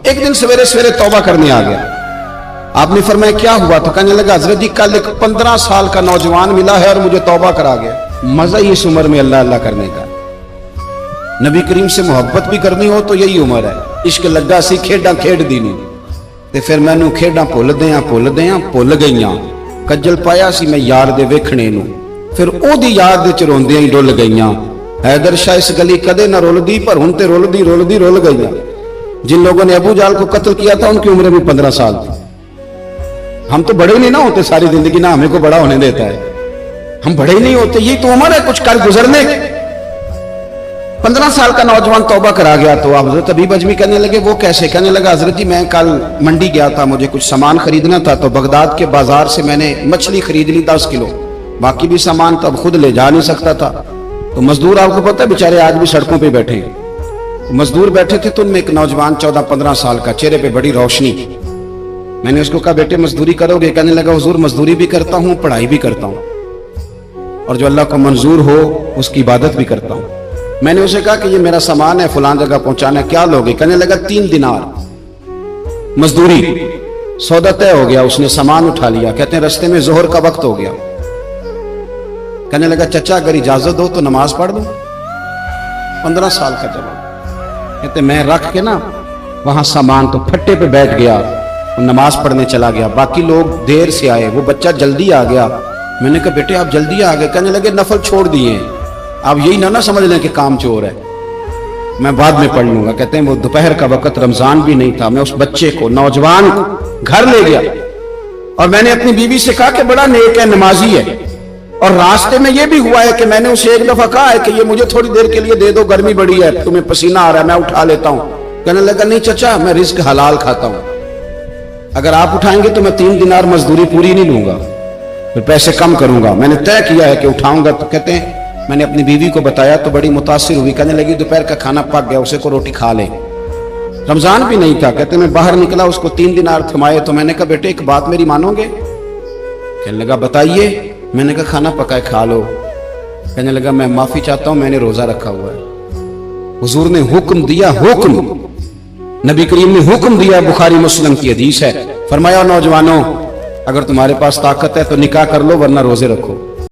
ایک دن سویرے سویرے توبہ کرنے آ گیا. آپ نے فرمایا کیا ہوا؟ تو کہنے لگا حضرت جی کل ایک 15 سال کا نوجوان ملا ہے اور مجھے توبہ کرا گیا. مزہ ہی اس عمر میں اللہ اللہ کرنے کا. نبی کریم سے محبت بھی کرنی ہو تو یہی عمر ہے. عشق لگا سی کھیڈاں کھیڈ دی نہیں تے پھر مینوں کھیڈاں بھول گئیاں. کجل پایا سی میں یار دے ویکھنے نو، پھر او دی یاد وچ روندیاں ہی ڈل گئیاں. حیدر شاہ اس گلی کدے نہ رولدی پر ہن تے رولدی رول گئیاں. جن لوگوں نے ابو جہل کو قتل کیا تھا ان کی عمر بھی 15 سال تھی. ہم تو بڑے ہی نہیں نہ ہوتے ساری زندگی، نہ ہمیں کو بڑا ہونے دیتا ہے. ہم بڑے ہی نہیں ہوتے، یہ تو عمر ہے کچھ کر گزرنے. 15 سال کا نوجوان توبہ کرا گیا. تو حضرت حبیب اجمی کہنے لگے وہ کیسے؟ کہنے لگا حضرت جی میں کل منڈی گیا تھا، مجھے کچھ سامان خریدنا تھا، تو بغداد کے بازار سے میں نے مچھلی خرید لی 10 کلو. باقی بھی سامان تو اب خود لے جا نہیں سکتا تھا. تو مزدور آپ کو پتہ ہے بیچارے آج بھی سڑکوں پہ بیٹھے ہیں. مزدور بیٹھے تھے تو ان میں ایک نوجوان 14-15 سال کا، چہرے پہ بڑی روشنی. میں نے اس کو کہا بیٹے مزدوری کرو گے؟ کہنے لگا حضور مزدوری بھی کرتا ہوں، پڑھائی بھی کرتا ہوں، اور جو اللہ کو منظور ہو اس کی عبادت بھی کرتا ہوں. میں نے اسے کہا کہ یہ میرا سامان ہے فلان جگہ پہنچانا ہے، کیا لوگے؟ کہنے لگا 3 دینار مزدوری. سودا طے ہو گیا. اس نے سامان اٹھا لیا. کہتے ہیں رستے میں ظہر کا وقت ہو گیا. کہنے لگا چچا اگر اجازت ہو تو نماز پڑھ دوں. 15 سال کا جوان. کہتے میں رکھ کے نا وہاں سامان تو پھٹے پہ بیٹھ گیا اور نماز پڑھنے چلا گیا. باقی لوگ دیر سے آئے، وہ بچہ جلدی آ گیا. میں نے کہا بیٹے آپ جلدی آ گئے؟ کہنے لگے نفل چھوڑ دیے. آپ یہی نہ سمجھ لیں کہ کام چور ہے، میں بعد میں پڑھ لوں گا. کہتے ہیں وہ دوپہر کا وقت، رمضان بھی نہیں تھا. میں اس بچے کو، نوجوان کو گھر لے گیا اور میں نے اپنی بیوی سے کہا کہ بڑا نیک ہے، نمازی ہے. اور راستے میں یہ بھی ہوا ہے کہ میں نے اسے ایک دفعہ کہا ہے کہ یہ مجھے تھوڑی دیر کے لیے دے دو، گرمی بڑی ہے، تمہیں پسینہ آ رہا ہے، میں اٹھا لیتا ہوں. کہنے لگا نہیں چچا میں رزق حلال کھاتا ہوں، اگر آپ اٹھائیں گے تو میں 3 دینار مزدوری پوری نہیں لوں گا، پھر پیسے کم کروں گا. میں نے طے کیا ہے کہ اٹھاؤں گا. تو کہتے ہیں میں نے اپنی بیوی کو بتایا تو بڑی متاثر ہوئی. کہنے لگی دوپہر کا کھانا پک گیا، اسے کو روٹی کھا لے. رمضان بھی نہیں تھا. کہتے میں باہر نکلا، اس کو 3 دینار تھمائے. تو میں نے کہا بیٹے ایک بات میری مانو گے؟ کہنے لگا بتائیے. میں نے کہا کھانا پکائے کھا لو. کہنے لگا میں معافی چاہتا ہوں، میں نے روزہ رکھا ہوا ہے. حضور نے حکم دیا، حکم نبی کریم نے حکم دیا، بخاری مسلم کی حدیث ہے. فرمایا نوجوانوں اگر تمہارے پاس طاقت ہے تو نکاح کر لو ورنہ روزے رکھو.